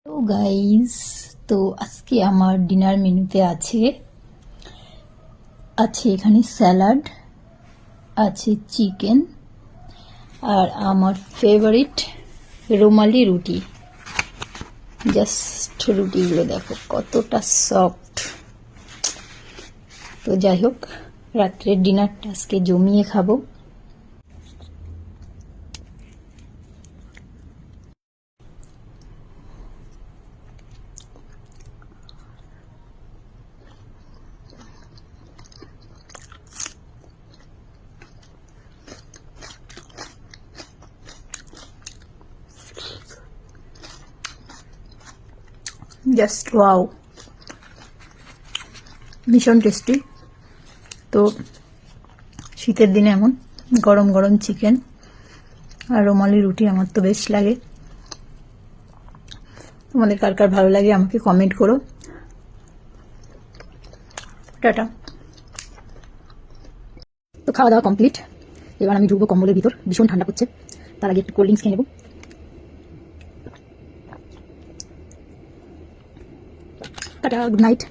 তো গাইস, তো আজকে আমার ডিনার মেনুতে আছে এখানে স্যালাড, আছে চিকেন, আর আমার ফেভারিট রুমালি রুটি। জাস্ট রুটিগুলো দেখো কতটা সফট। তো যাই হোক, রাত্রের ডিনারটা আজকে জমিয়ে খাবো। জাস্ট ওয়াও, ভীষণ টেস্টি। তো শীতের দিনে এমন গরম গরম চিকেন আর রুমালি রুটি আমার তো বেশ লাগে। তোমাদের কার কার ভালো লাগে আমাকে কমেন্ট করো। টাটা। তো খাওয়া দাওয়া কমপ্লিট, এবার আমি ঢুকবো কম্বলের ভিতর, ভীষণ ঠান্ডা পড়ছে। তার আগে একটু কোল্ড ড্রিঙ্কস খেয়ে নেবো। Tata, good night.